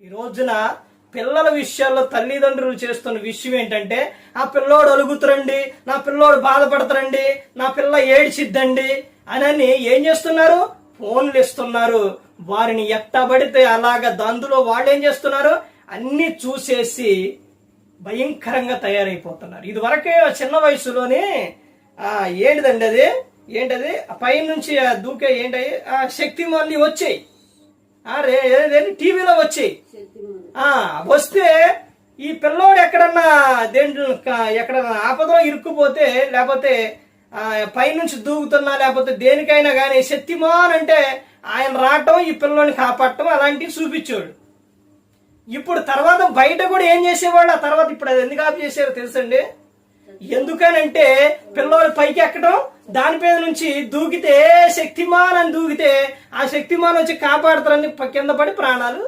ఈ రోజున పిల్లల విషయాల్లో తల్లిదండ్రులు చేస్తున్న విషయం ఏంటంటే, ఆ పిల్లోడు అలుగుతురండి, నా పిల్లోడు బాధపడతారండి, నా పిల్ల ఏడ్చిద్దండి అని ఏం చేస్తున్నారు? ఫోన్లు ఇస్తున్నారు. వారిని ఎట్టబడితే అలాగ అందులో వాళ్ళు ఏం చేస్తున్నారు? అన్ని చూసేసి భయంకరంగా తయారైపోతున్నారు. ఇది వరకే చిన్న వయసులోనే ఏంటిదండి అది, ఏంటది పై నుంచి దూకే ఏంటి శక్తిమాన్లు వచ్చాయి, టీవీలో వచ్చాయి. వస్తే ఈ పిల్లోడు ఎక్కడన్నా ఎక్కడన్నా ఆపదలో ఇరుక్కుపోతే, లేకపోతే పైనుంచి దూకుతున్నా, లేకపోతే దేనికైనా కానీ శక్తిమాన్ అంటే ఆయన రావటం, ఈ పిల్లోని కాపాడటం అలాంటివి చూపించాడు. ఇప్పుడు తర్వాత బయట కూడా ఏం చేసేవాళ్ళు, ఆ తర్వాత ఇప్పుడు అది ఎందుకు ఆఫ్ చేశారో తెలుసండి? ఎందుకనంటే పిల్లోడు పైకి ఎక్కడం, దానిపై నుంచి దూకితే శక్తిమాన్ అని దూకితే ఆ శక్తిమాన్ వచ్చి కాపాడతారని కింద పడి ప్రాణాలు